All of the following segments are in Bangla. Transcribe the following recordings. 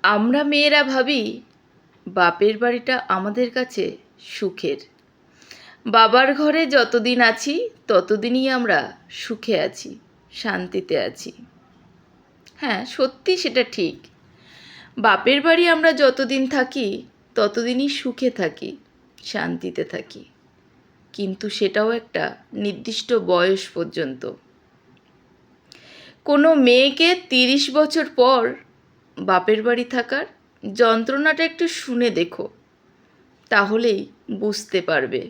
আমরা মেয়েরা ভাবি বাপের বাড়িটা আমাদের কাছে সুখের। বাবার ঘরে যতদিন আছি ততদিনই আমরা সুখে আছি, শান্তিতে আছি। হ্যাঁ, সত্যি সেটা ঠিক। বাপের বাড়ি আমরা যতদিন থাকি ততদিনই সুখে থাকি, শান্তিতে থাকি। কিন্তু সেটাও একটা নির্দিষ্ট বয়স পর্যন্ত। কোনো মেয়েকে 30 বছর পর বাপের বাড়ি থাকার যন্ত্রণাটা একটু শুনে দেখো, তাহলেই বুঝতে পারবে।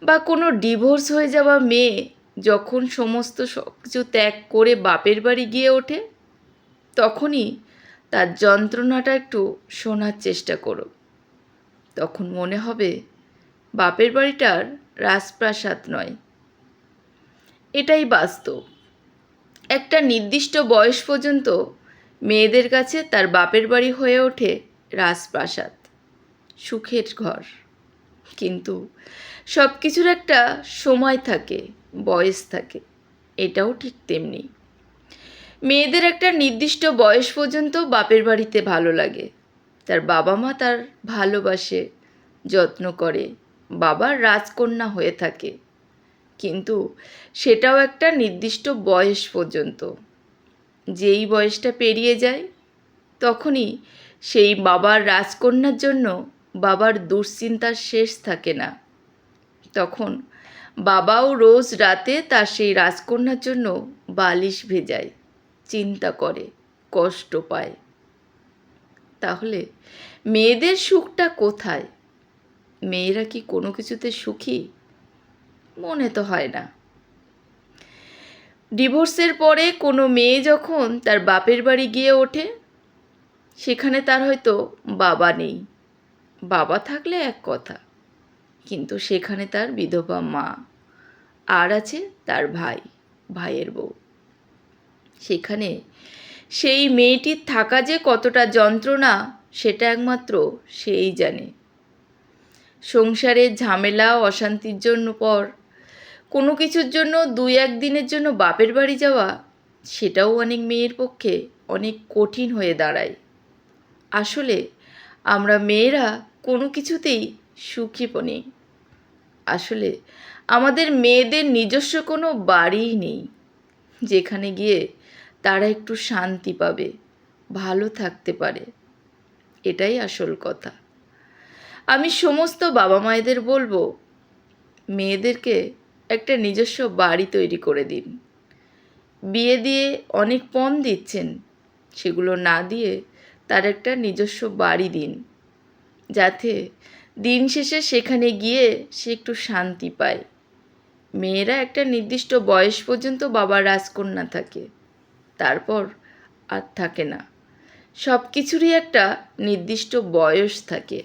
বা কোনো ডিভোর্স হয়ে যাওয়া মেয়ে যখন সমস্ত সব কিছু ত্যাগ করে বাপের বাড়ি গিয়ে ওঠে, তখনই তার যন্ত্রণাটা একটু শোনার চেষ্টা করো। তখন মনে হবে বাপের বাড়িটার রাজপ্রাসাদ নয়, এটাই বাস্তব। একটা নির্দিষ্ট বয়স পর্যন্ত মেয়েদের কাছে তার বাপের বাড়ি হয়ে ওঠে রাজপ্রাসাদ, সুখের ঘর। কিন্তু সব কিছুর একটা সময় থাকে, বয়স থাকে। এটাও ঠিক তেমনি। মেয়েদের একটা নির্দিষ্ট বয়স পর্যন্ত বাপের বাড়িতে ভালো লাগে, তার বাবা মা তার ভালোবাসে, যত্ন করে, বাবার রাজকন্যা হয়ে থাকে। কিন্তু সেটাও একটা নির্দিষ্ট বয়স পর্যন্ত। যেই বয়সটা পেরিয়ে যায় তখনই সেই বাবার রাজকন্যার জন্য বাবার দুশ্চিন্তার শেষ থাকে না। তখন বাবাও রোজ রাতে তার সেই রাজকন্যার জন্য বালিশ ভেজায়, চিন্তা করে, কষ্ট পায়। তাহলে মেয়েদের সুখটা কোথায়? মেয়েরা কি কোনো কিছুতে সুখী? মনে তো হয় না। ডিভোর্সের পরে কোনো মেয়ে যখন তার বাপের বাড়ি গিয়ে ওঠে, সেখানে তার হয়তো বাবা নেই। বাবা থাকলে এক কথা, কিন্তু সেখানে তার বিধবা মা, আর আছে তার ভাই, ভাইয়ের বউ। সেখানে সেই মেয়েটির থাকা যে কতটা যন্ত্রণা সেটা একমাত্র সেই জানে। সংসারের ঝামেলা অশান্তির জন্য পর কোনো কিছুর জন্য 2-1 দিনের জন্য বাপের বাড়ি যাওয়া, সেটাও অনেক মেয়ের পক্ষে অনেক কঠিন হয়ে দাঁড়ায়। আসলে আমরা মেয়েরা কোনো কিছুতেই সুখী নেই। আসলে আমাদের মেয়েদের নিজস্ব কোনো বাড়িই নেই, যেখানে গিয়ে তারা একটু শান্তি পাবে, ভালো থাকতে পারে। এটাই আসল কথা। আমি সমস্ত বাবা মায়েদের বলবো, মেয়েদেরকে একটা নিজস্ব বাড়ি তৈরি করে দিন। বিয়ে দিয়ে অনেক পণ দিচ্ছেন, সেগুলো না দিয়ে তার একটা নিজস্ব বাড়ি দিন, যাতে দিন শেষে সেখানে গিয়ে সে একটু শান্তি পায়। মেয়েরা একটা নির্দিষ্ট বয়স পর্যন্ত বাবার রাজকন্যা থাকে, তারপর আর থাকে না। সব কিছুরই একটা নির্দিষ্ট বয়স থাকে।